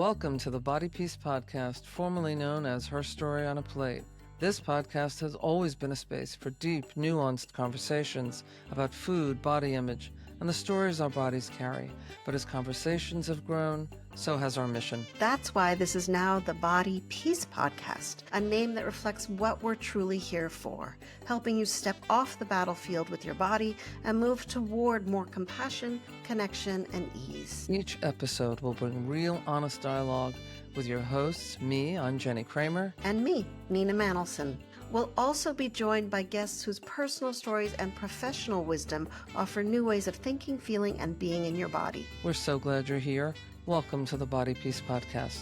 Welcome to the Body Peace Podcast, formerly known as Her Story on a Plate. This podcast has always been a space for deep, nuanced conversations about food, body image, and the stories our bodies carry. But as conversations have grown, so has our mission. That's why this is now the Body Peace Podcast, a name that reflects what we're truly here for, helping you step off the battlefield with your body and move toward more compassion, connection, and ease. Each episode will bring real, honest dialogue with your hosts, me, I'm Jenny Kramer. And me, Nina Manelson. We'll also be joined by guests whose personal stories and professional wisdom offer new ways of thinking, feeling, and being in your body. We're so glad you're here. Welcome to the Body Peace Podcast.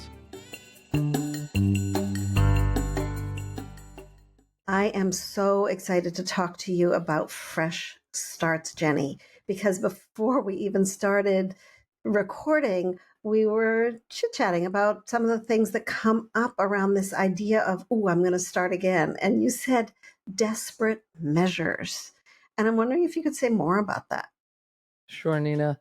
I am so excited to talk to you about fresh starts, Jenny, because before we even started recording, we were chit-chatting about some of the things that come up around this idea of, I'm going to start again. And you said desperate measures. And I'm wondering if you could say more about that. Sure, Nina.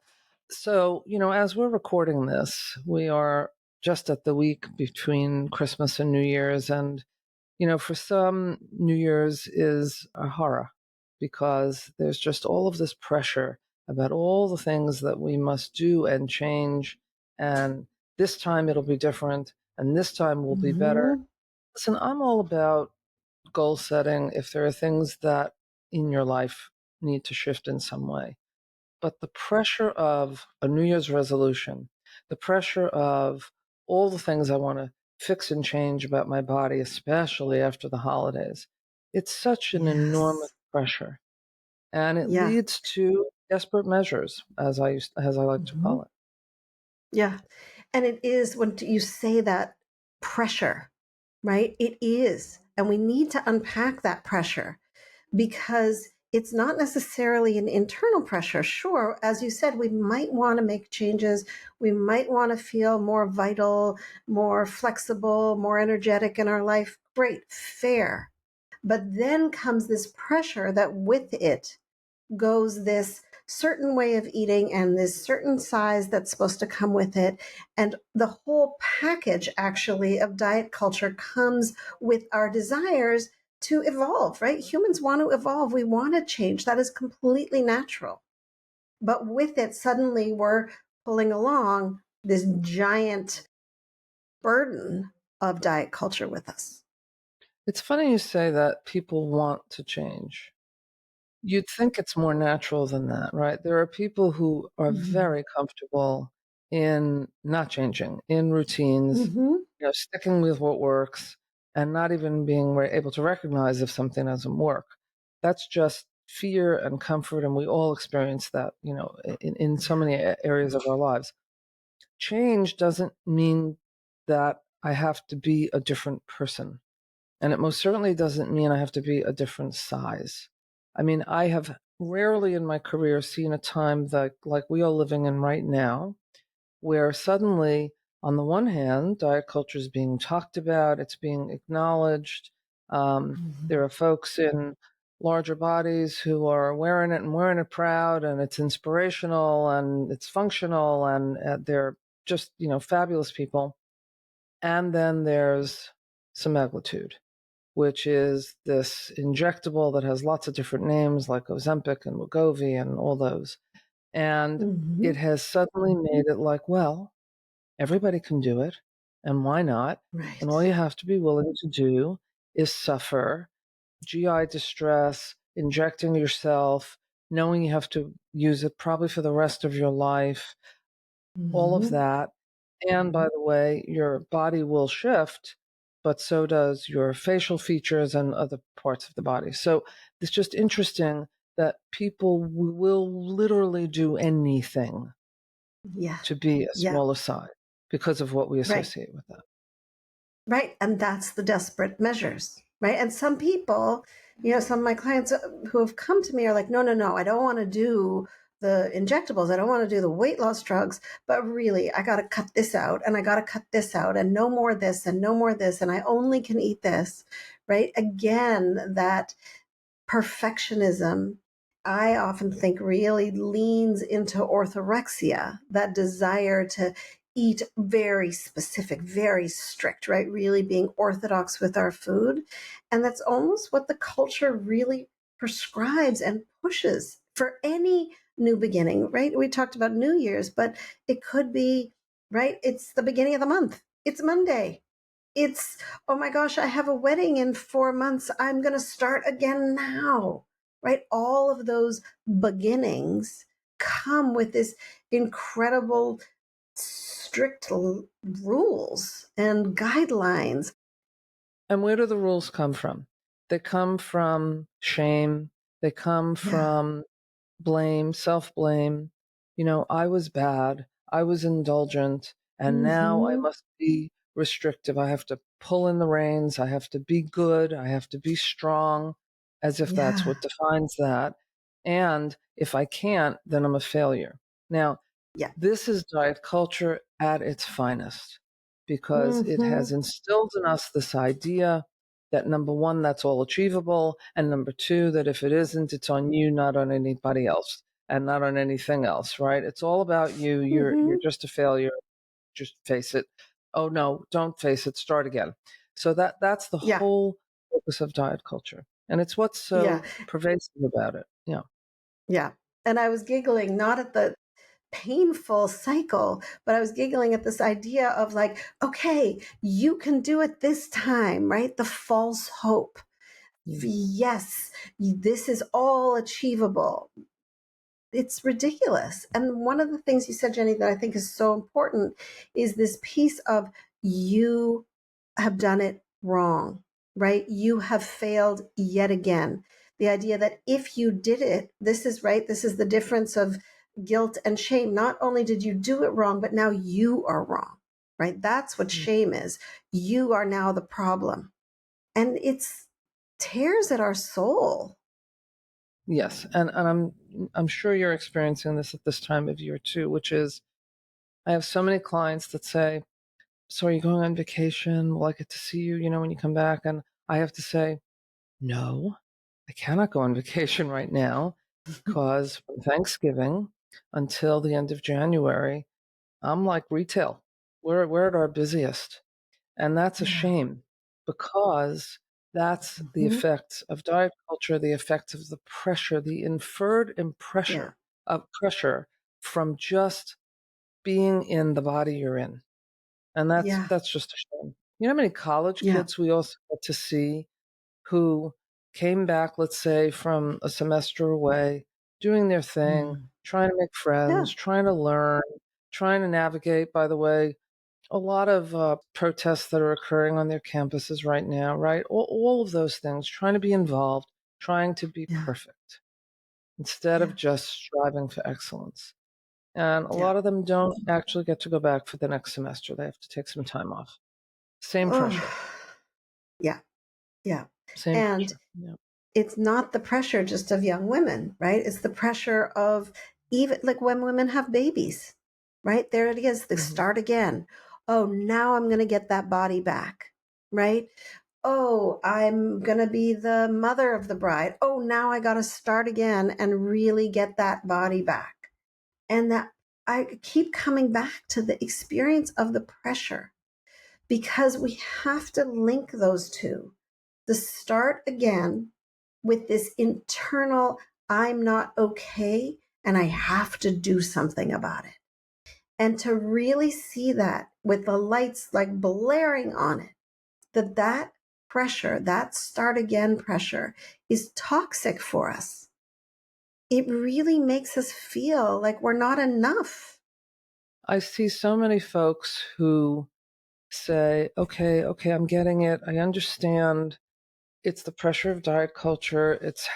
So, as we're recording this, we are just at the week between Christmas and New Year's. And, for some, New Year's is a horror because there's just all of this pressure about all the things that we must do and change. And this time it'll be different. And this time will be better. Listen, I'm all about goal setting if there are things that in your life need to shift in some way. But the pressure of a New Year's resolution, the pressure of all the things I want to fix and change about my body, especially after the holidays, it's such an enormous pressure. And it leads to desperate measures, as I like to call it. Yeah. And it is, when you say that, pressure, right? It is. And we need to unpack that pressure because it's not necessarily an internal pressure. Sure, as you said, we might want to make changes. We might want to feel more vital, more flexible, more energetic in our life. Great, fair. But then comes this pressure that with it goes this certain way of eating and this certain size that's supposed to come with it. And the whole package actually of diet culture comes with our desires to evolve, right? Humans want to evolve. We want to change. That is completely natural. But with it, suddenly we're pulling along this giant burden of diet culture with us. It's funny you say that people want to change. You'd think it's more natural than that, right? There are people who are very comfortable in not changing, in routines, sticking with what works and not even being able to recognize if something doesn't work. That's just fear and comfort, and we all experience that, in so many areas of our lives. Change doesn't mean that I have to be a different person. And it most certainly doesn't mean I have to be a different size. I mean, I have rarely in my career seen a time that, like we are living in right now, where suddenly, on the one hand, diet culture is being talked about, it's being acknowledged. There are folks in larger bodies who are wearing it and wearing it proud, and it's inspirational and it's functional, and they're just, fabulous people. And then there's semaglutide, which is this injectable that has lots of different names like Ozempic and Wegovy and all those. And it has suddenly made it like, well, everybody can do it. And why not? Right. And all you have to be willing to do is suffer GI distress, injecting yourself, knowing you have to use it probably for the rest of your life, all of that. And by the way, your body will shift, but so does your facial features and other parts of the body. So it's just interesting that people will literally do anything to be a smaller size because of what we associate with that. Right. And that's the desperate measures, right? And some people, some of my clients who have come to me are like, no, I don't want to do the injectables. I don't want to do the weight loss drugs, but really I got to cut this out and I got to cut this out and no more this and no more this. And I only can eat this, right? Again, that perfectionism, I often think really leans into orthorexia, that desire to eat very specific, very strict, right? Really being orthodox with our food. And that's almost what the culture really prescribes and pushes for any new beginning, right? We talked about New Year's, but it could be, right? It's the beginning of the month. It's Monday. It's, oh my gosh, I have a wedding in 4 months. I'm going to start again now, right? All of those beginnings come with this incredible, strict rules and guidelines. And where do the rules come from? They come from shame. They come Yeah. from blame, self-blame. I was bad, I was indulgent, and now I Hmm. must be restrictive. I have to pull in the reins, I have to be good, I have to be strong, as if that's Yeah. what defines that. And if I can't, then I'm a failure. Now, Yeah. this is diet culture at its finest because it has Hmm. instilled in us this idea that number one, that's all achievable, and number two, that if it isn't, it's on you, not on anybody else, and not on anything else, right? It's all about you. You're Hmm. just a failure. Just face it. Oh no, don't face it. Start again. So that's the Yeah. whole focus of diet culture, and it's what's Yeah. so pervasive about it. Yeah. Yeah. And I was giggling not at the painful cycle, but I was giggling at this idea of like, okay, you can do it this time, right? The false hope. Mm. Yes, this is all achievable. It's ridiculous. And one of the things you said, Jenny, that I think is so important is this piece of you have done it wrong, right? You have failed yet again. The idea that if you did it, this is right, this is the difference of guilt and shame. Not only did you do it wrong, but now you are wrong, right? That's what Mm. shame is. You are now the problem. And it's tears at our soul. Yes, and I'm sure you're experiencing this at this time of year too, which is I have so many clients that say, "So are you going on vacation? Will I get to see you, when you come back?" And I have to say, "No, I cannot go on vacation right now because from Thanksgiving until the end of January, I'm like retail. We're at our busiest." And that's a Yeah. shame because that's the Hmm. effect of diet culture, the effect of the pressure, the inferred Yeah. pressure of pressure from just being in the body you're in. And that's Yeah. that's just a shame. You know how many college Yeah. kids we also get to see who came back, let's say, from a semester away, doing their thing, Mm. trying to make Yeah. friends, trying to learn, trying to navigate, by the way, a lot of protests that are occurring on their campuses right now, right? All of those things, trying to be involved, trying to be Yeah. perfect instead of Yeah. just striving for excellence. And a Yeah. lot of them don't actually get to go back for the next semester. They have to take some time off. Same Oh, pressure. yeah. Yeah. Same And pressure. Yeah. it's not the pressure just of young women, right? It's the pressure of even like when women have babies, right? There it is. They Mhm. start again. Oh, now I'm going to get that body back, right? Oh, I'm going to be the mother of the bride. Oh, now I got to start again and really get that body back. And that I keep coming back to the experience of the pressure because we have to link those two. The start again with this internal, I'm not okay and I have to do something about it. And to really see that with the lights like blaring on it, that pressure, that start again pressure is toxic for us. It really makes us feel like we're not enough. I see so many folks who say, okay, okay, I'm getting it. I understand. It's the pressure of diet culture. It's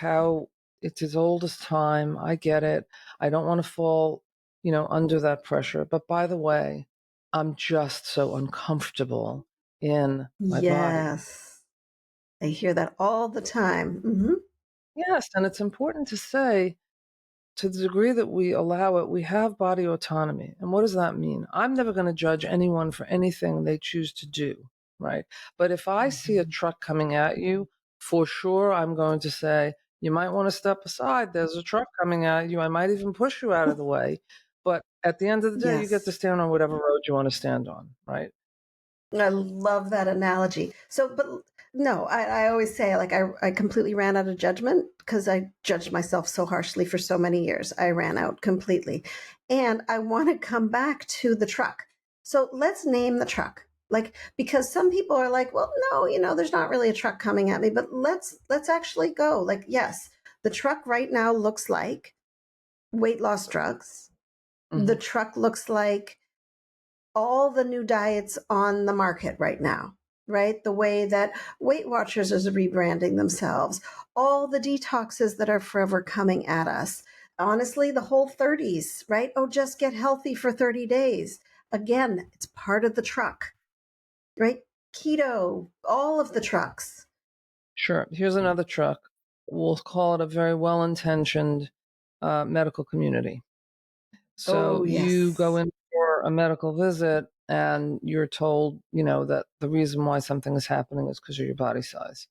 as old as time. I get it. I don't want to fall, under that pressure. But by the way, I'm just so uncomfortable in my body. Yes. I hear that all the time. Hmm. Yes, and it's important to say, to the degree that we allow it, we have body autonomy. And what does that mean? I'm never going to judge anyone for anything they choose to do, right? But if I see a Hmm. truck coming at you, for sure, I'm going to say, you might want to step aside. There's a truck coming at you. I might even push you out of the way. But At the end of the day, you get to Yes. stand on whatever road you wanna stand on, right? I love that analogy. So, but no, I always say, like, I completely ran out of judgment because I judged myself so harshly for so many years. I ran out completely. And I want to come back to the truck. So let's name the truck. Like, because some people are like, well, no, there's not really a truck coming at me, but let's actually go. Like, yes, the truck right now looks like weight loss drugs. The Mhm. truck looks like all the new diets on the market right now, right? The way that Weight Watchers is rebranding themselves, all the detoxes that are forever coming at us. Honestly, the whole 30s, right? Oh, just get healthy for 30 days. Again, it's part of the truck, right? Keto, all of the trucks. Sure. Here's another truck. We'll call it a very well-intentioned, medical community. So Oh, you go yes. in for a medical visit and you're told, that the reason why something is happening is because of your body size,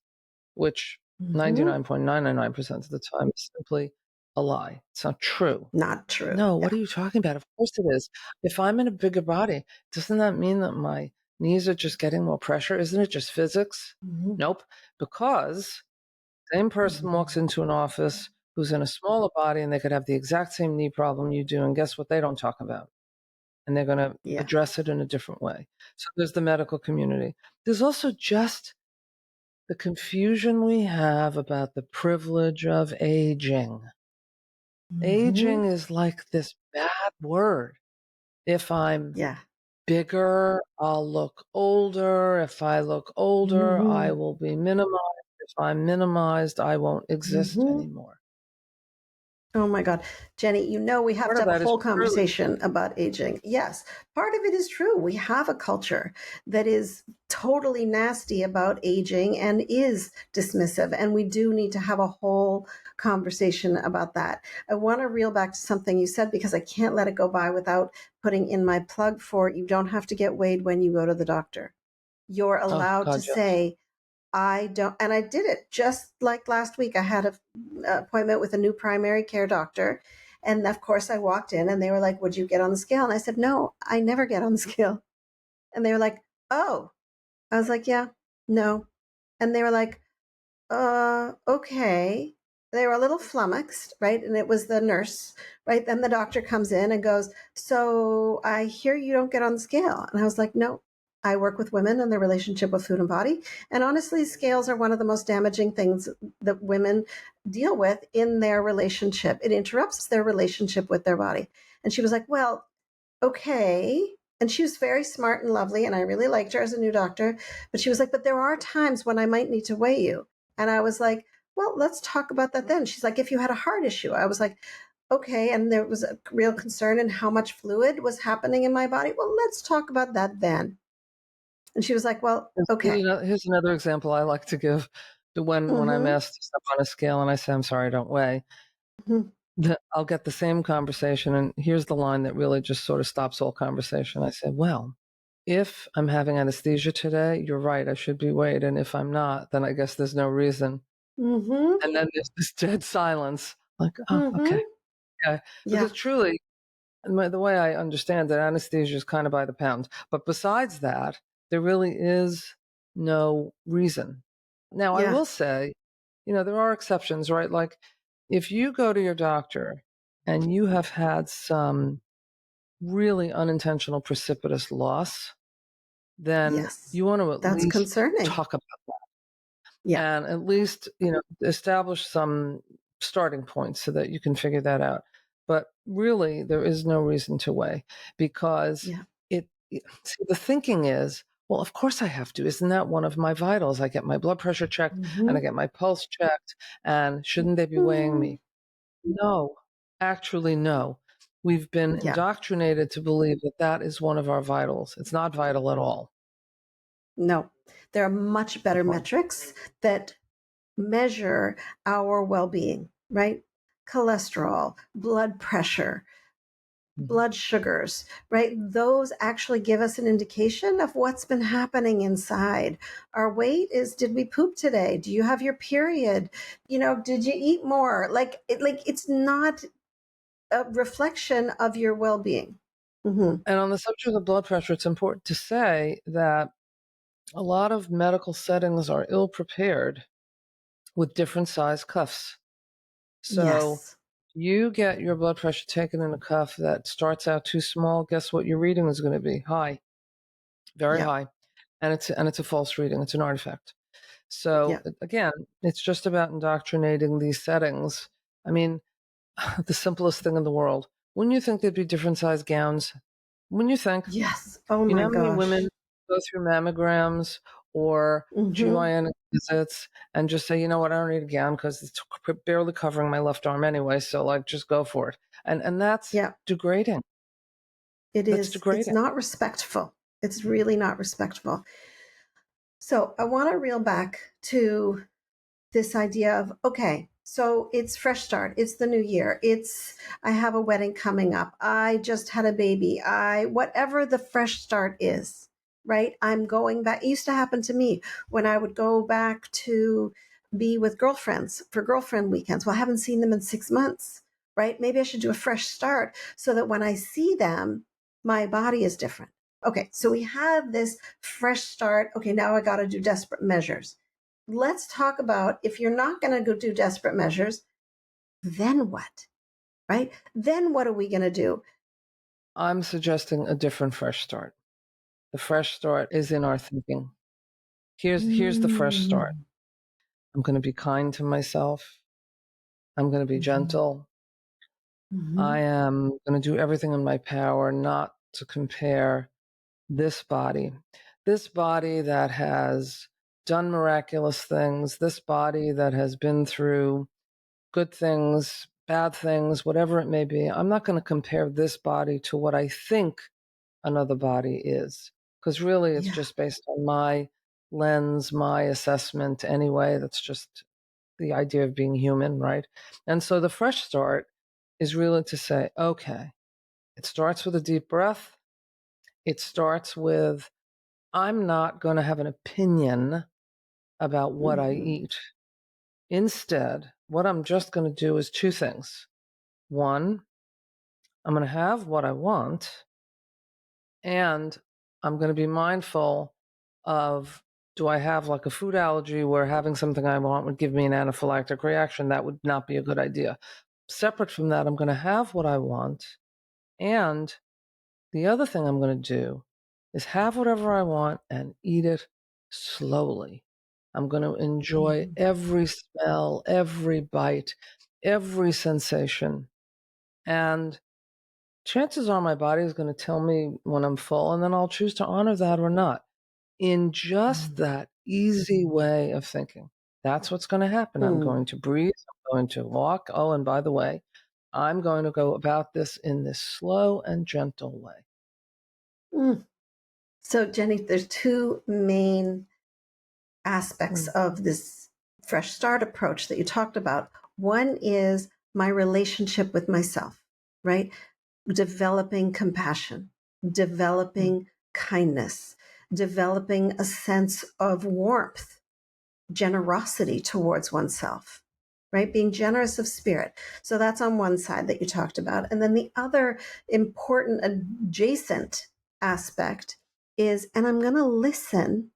which Hmm. 99.999% of the time is simply a lie. It's not true. Not true. No, what Yeah. are you talking about? Of course it is. If I'm in a bigger body, doesn't that mean that my knees are just getting more pressure? Isn't it just physics? Hmm. Nope. Because same person walks into an office who's in a smaller body and they could have the exact same knee problem you do, and guess what they don't talk about? And they're gonna Yeah. address it in a different way. So there's the medical community. There's also just the confusion we have about the privilege of aging. Hmm. Aging is like this bad word. If I'm Yeah. bigger, I'll look older. If I look older, I Hmm. will be minimized. If I'm minimized, I won't exist Hmm. anymore. Oh my God. Jenny, we have Part to of have a that is whole truly conversation about aging. Yes, part of it is true. We have a culture that is totally nasty about aging and is dismissive. And we do need to have a whole conversation about that. I want to reel back to something you said because I can't let it go by without putting in my plug for you don't have to get weighed when you go to the doctor. You're oh allowed to god, yes. say, I don't, and I did it just like last week. I had a appointment with a new primary care doctor. And of course, I walked in and they were like, would you get on the scale? And I said, no, I never get on the scale. And they were like, oh, I was like, yeah, no. And they were like, okay. They were a little flummoxed, right? And it was the nurse, right? Then the doctor comes in and goes, so I hear you don't get on the scale. And I was like, no, I work with women and their relationship with food and body. And honestly, scales are one of the most damaging things that women deal with in their relationship. It interrupts their relationship with their body. And she was like, well, okay. And she was very smart and lovely, and I really liked her as a new doctor. But she was like, but there are times when I might need to weigh you. And I was like, well, let's talk about that then. She's like, if you had a heart issue. I was like, okay. And there was a real concern in how much fluid was happening in my body. Well, let's talk about that then. And she was like, well, And see, okay. here's another example I like to give to when I'm Mm-hmm. asked to step on a scale and I say, "I'm sorry, I don't weigh," Mm-hmm. I'll get the same conversation, and here's the line that really just sort of stops all conversation. I say, "Well, if I'm having anesthesia today, you're right, I should be weighed, and if I'm not, then I guess there's no reason." Mm-hmm. And then there's this dead silence, like, "Oh, okay, Mm-hmm. okay." Because Yeah. truly, the way I understand it, anesthesia is kind of by the pound. But besides that, there really is no reason. Now, I Yeah. will say, there are exceptions, right? Like if you go to your doctor and you have had some really unintentional precipitous loss, then Yes. you want to at That's least concerning. talk about Yeah. and at least, establish some starting points so that you can figure that out. But really, there is no reason to weigh because Yeah. see, the thinking is, well, of course I have to. Isn't that one of my vitals? I get my blood pressure checked and I Mm-hmm. get my pulse checked. And shouldn't they be weighing Mm-hmm. me? No, actually, no. We've been Yeah. indoctrinated to believe that that is one of our vitals. It's not vital at all. No, there are much The better point. metrics that measure our well being, right? Cholesterol, blood pressure, Mhm. blood sugars, right? Those actually give us an indication of what's been happening inside. Our weight is, did we poop today? Do you have your period? Did you eat more? Like it's not a reflection of your well being. Mhm. And on the subject of blood pressure, it's important to say that a lot of medical settings are ill prepared with different size cuffs. So Yes. you get your blood pressure taken in a cuff that starts out too small, guess what your reading is going to be? High, very Yep. high. And it's a false reading. It's an artifact. So Yep. again, it's just about indoctrinating these settings. I mean, the simplest thing in the world. Wouldn't you think there'd be different size gowns? Wouldn't you think? Yes. Oh You know my how many gosh. women go through mammograms or Mhm. GYN visits and just say, you know what, I don't need a gown because it's barely covering my left arm anyway. So like, just go for it. And that's Yeah, degrading. it That's is. It's degrading. not respectful. It's really not respectful. So I want to reel back to this idea of, okay, so it's fresh start, it's the new year, it's I have a wedding coming up, I just had a baby, I whatever the fresh start is, right? I'm going back. It used to happen to me when I would go back to be with girlfriends for girlfriend weekends. Well, I haven't seen them in 6 months, right? Maybe I should do a fresh start so that when I see them, my body is different. Okay, so we have this fresh start. Okay, now I got to do desperate measures. Let's talk about, if you're not going to go do desperate measures, then what? Right? Then what are we going to do? I'm suggesting a different fresh start. The fresh start is in our thinking. Here's the fresh start. Mm. I'm going to be kind to myself. I'm going to be Mhm. gentle. I Mhm. am going to do everything in my power not to compare this body that has done miraculous things, this body that has been through good things, bad things, whatever it may be. I'm not going to compare this body to what I think another body is, because really it's Yeah. just based on my lens, my assessment anyway. That's just the idea of being human, right? And so the fresh start is really to say, okay, it starts with a deep breath. It starts with, I'm not going to have an opinion about what I Mhm. eat. Instead, what I'm just going to do is two things. One, I'm going to have what I want, and I'm going to be mindful of, do I have like a food allergy where having something I want would give me an anaphylactic reaction? That would not be a good idea. Separate from that, I'm going to have what I want. And the other thing I'm going to do is have whatever I want and eat it slowly. I'm going to enjoy Mhm. every smell, every bite, every sensation. And chances are my body is going to tell me when I'm full, and then I'll choose to honor that or not in just Mhm. that easy way of thinking. That's what's going to happen. I'm Mm. going to breathe. I'm going to walk. Oh, and by the way, I'm going to go about this in this slow and gentle way. Mm. So, Jenny, there's two main aspects Mm, of this fresh start approach that you talked about. One is my relationship with myself, right? Developing compassion, mm, developing kindness, developing a sense of warmth, generosity towards oneself, right? Being generous of spirit. So that's on one side that you talked about. And then the other important adjacent aspect is, and I'm going to listen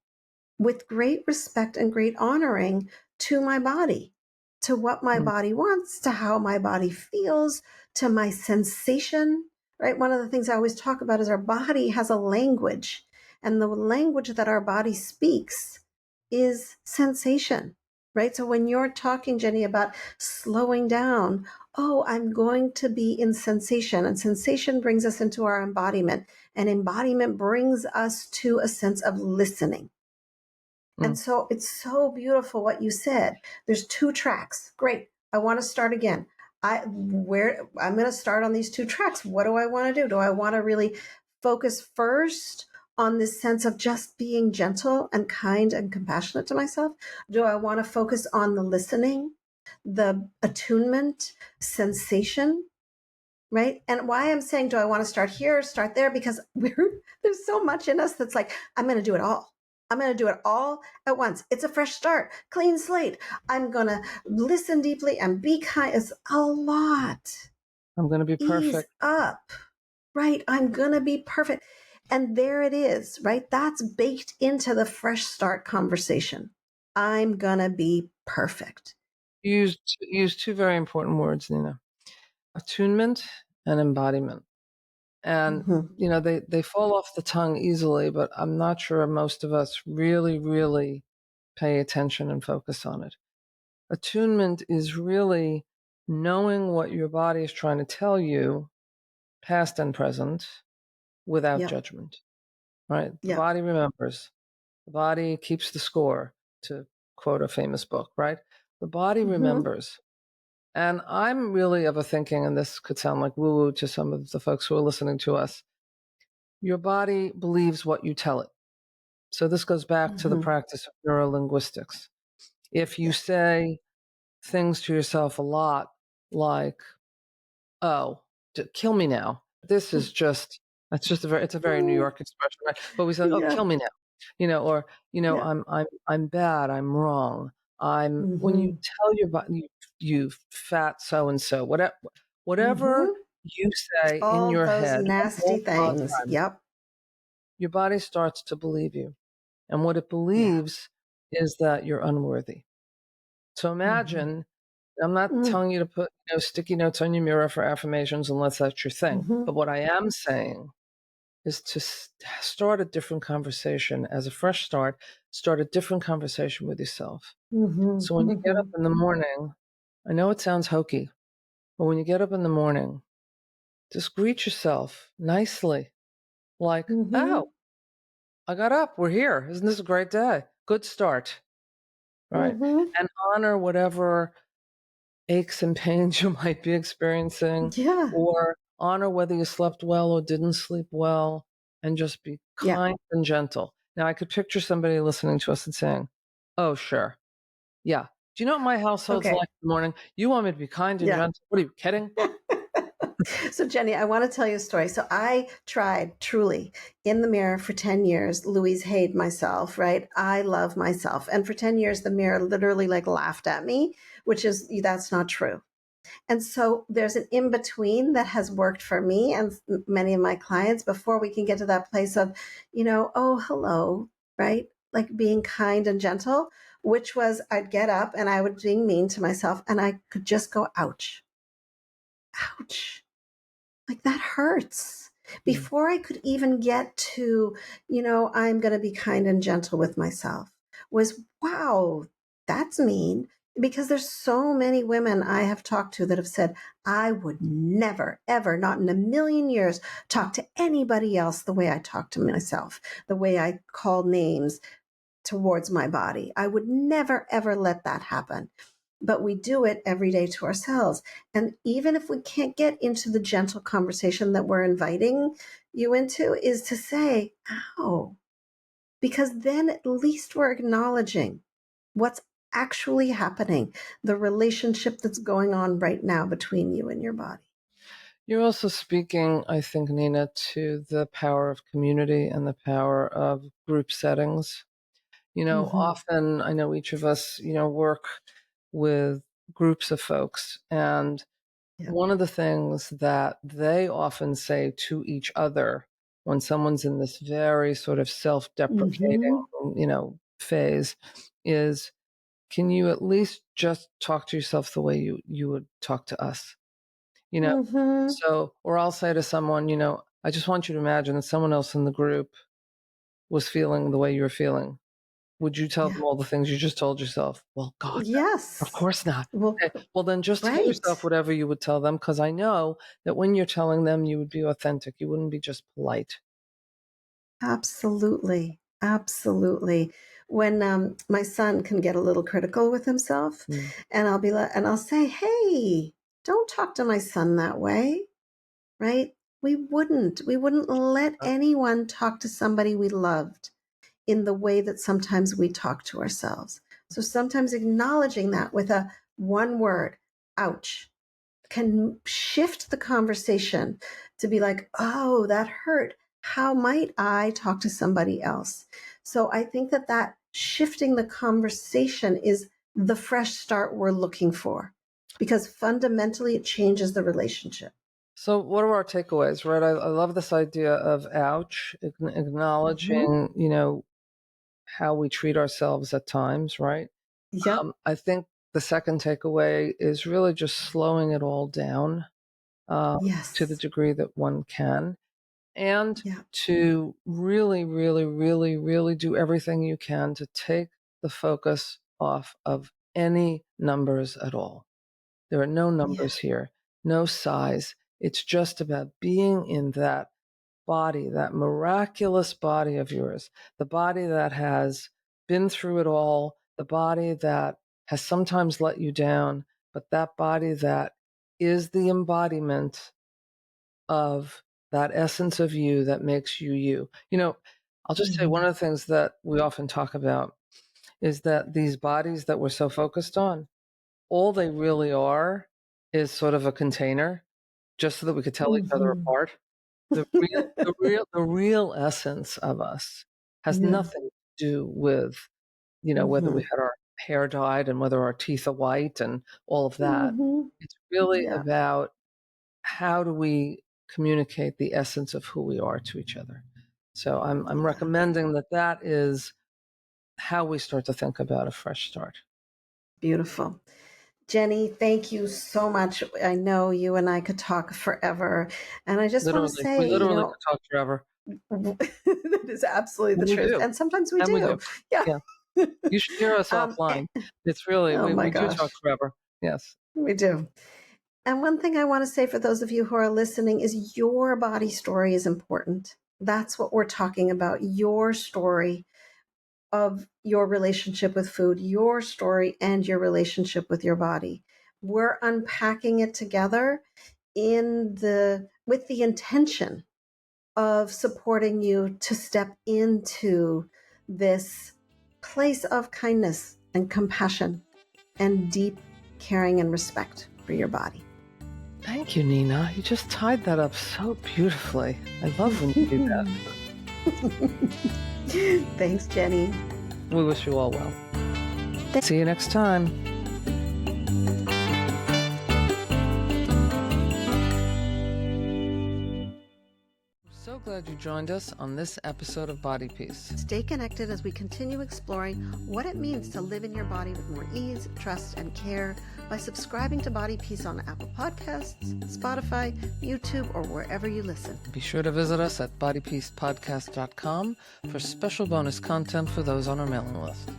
with great respect and great honoring to my body, to what my mm, body wants, to how my body feels, to my sensation, right? One of the things I always talk about is our body has a language, and the language that our body speaks is sensation, right? So when you're talking, Jenny, about slowing down, oh, I'm going to be in sensation, and sensation brings us into our embodiment, and embodiment brings us to a sense of listening. And mm. so it's so beautiful what you said. There's two tracks. Great. I want to start again. I'm going to start on these two tracks. What do I want to do? Do I want to really focus first on this sense of just being gentle and kind and compassionate to myself? Do I want to focus on the listening, the attunement, sensation, right? And why I'm saying, do I want to start here, start there? Because there's so much in us that's like, I'm going to do it all. I'm going to do it all at once. It's a fresh start, clean slate. I'm going to listen deeply and be kind. It's a lot. I'm going to be Ease perfect. up. right? I'm going to be perfect. And there it is, right? That's baked into the fresh start conversation. I'm going to be perfect. Use two very important words, Nina: attunement and embodiment. And Hmm. they fall off the tongue easily, but I'm not sure most of us really, really pay attention and focus on it. Attunement is really knowing what your body is trying to tell you, past and present, without Yep. judgment, right? The Yep. body remembers. The body keeps the score, to quote a famous book, right? The body Hmm. remembers. And I'm really of a thinking, and this could sound like woo woo to some of the folks who are listening to us, your body believes what you tell it. So this goes back to the Hmm. practice of neurolinguistics. If you Yes. say things to yourself a lot, like, oh, kill me now. This is just, it's a very New York expression, right? But we say, oh, Yeah. kill me now, or, Yeah. I'm bad. I'm wrong. When you Hmm. tell your body, you fat so-and-so, whatever Hmm. you say in All your those head a nasty whole lot of things. time, Yep. your body starts to believe you. And what it Yeah. believes is that you're unworthy. So Hmm. imagine, I'm not Mm. telling you to put sticky notes on your mirror for affirmations unless that's your thing. Hmm. But what I am saying is to start a different conversation as a fresh start, start a different conversation with yourself. Hmm. So when you get up Hmm. in the morning, I know it sounds hokey, but when you get up in the morning, just greet yourself nicely, like, oh, Hmm. I got up. We're here. Isn't this a great day? Good start. Right. Hmm. And honor whatever aches and pains you might be experiencing, Yeah. or honor whether you slept well or didn't sleep well, and just be Yeah. kind and gentle. Now, I could picture somebody listening to us and saying, oh, sure. Yeah. Do you know what my household's Okay. like in the morning? You want me to be kind and Yeah. gentle? What are you kidding? So, Jenny, I want to tell you a story. So, I tried truly in the mirror for 10 years. Louise Hayed myself, right? I love myself. And for 10 years, the mirror literally like laughed at me, which is that's not true. And so, there's an in between that has worked for me and many of my clients before we can get to that place of, oh, hello, right? Like being kind and gentle, which was I'd get up and I would being mean to myself and I could just go, ouch, ouch, like that hurts. Mm. Before I could even get to, I'm going to be kind and gentle with myself, was wow, that's mean. Because there's so many women I have talked to that have said, I would never, ever, not in a million years, talk to anybody else the way I talk to myself, the way I call names towards my body. I would never, ever let that happen. But we do it every day to ourselves. And even if we can't get into the gentle conversation that we're inviting you into, is to say, ow, because then at least we're acknowledging what's actually happening, the relationship that's going on right now between you and your body. You're also speaking, I think, Nina, to the power of community and the power of group settings. Hmm. Often I know each of us, work with groups of folks. And Yeah. one of the things that they often say to each other when someone's in this very sort of self-deprecating, Hmm. phase is, can you at least just talk to yourself the way you would talk to us? You know, Hmm. so, or I'll say to someone, I just want you to imagine that someone else in the group was feeling the way you're feeling. Would you tell Yeah. them all the things you just told yourself? Well, God, no. Of Yes. course not. Well, Okay. Well, then just tell right. yourself whatever you would tell them, because I know that when you're telling them, you would be authentic. You wouldn't be just polite. Absolutely. Absolutely. When my son can get a little critical with himself, Mm. and and I'll say, "Hey, don't talk to my son that way." Right? We wouldn't let anyone talk to somebody we loved in the way that sometimes we talk to ourselves. So sometimes acknowledging that with a one word, ouch, can shift the conversation to be like, oh, that hurt. How might I talk to somebody else? So I think that shifting the conversation is the fresh start we're looking for because fundamentally it changes the relationship. So, what are our takeaways, right? I love this idea of ouch, Hmm. acknowledging, how we treat ourselves at times, right? Yep. I think the second takeaway is really just slowing it all down um, to the Yes. degree that one can, and Yeah. to really, really, really, really do everything you can to take the focus off of any numbers at all. There are no Yeah. numbers here, no size. It's just about being in that body, that miraculous body of yours, the body that has been through it all, the body that has sometimes let you down, but that body that is the embodiment of that essence of you that makes you you. I'll just say one Hmm. of the things that we often talk about is that these bodies that we're so focused on, all they really are is sort of a container just so that we could tell each other Hmm. apart. The real essence of us has Yeah. nothing to do with, whether we Hmm. had our hair dyed and whether our teeth are white and all of that. Hmm. It's really Yeah. about how do we communicate the essence of who we are to each other. So I'm Yeah. recommending that is how we start to think about a fresh start. Beautiful. Jenny, thank you so much. I know you and I could talk forever. And I just want to Literally, we say, literally could talk forever. that is absolutely the And we truth. do, And sometimes we and we do. do. Yeah. Yeah. You should hear us Eh, offline. It's really oh my we do talk gosh, forever. Yes. we do. And one thing I want to say for those of you who are listening is your body story is important. That's what we're talking about. Your story of your relationship with food, your story and your relationship with your body. We're unpacking it together with the intention of supporting you to step into this place of kindness and compassion and deep caring and respect for your body. Thank you, Nina. You just tied that up so beautifully. I love when you do that. Thanks, Jenny. We wish you all well. See you next time. We're so glad you joined us on this episode of Body Peace. Stay connected as we continue exploring what it means to live in your body with more ease, trust, and care by subscribing to Body Peace on Apple Podcasts, Spotify, YouTube, or wherever you listen. Be sure to visit us at bodypeacepodcast.com for special bonus content for those on our mailing list.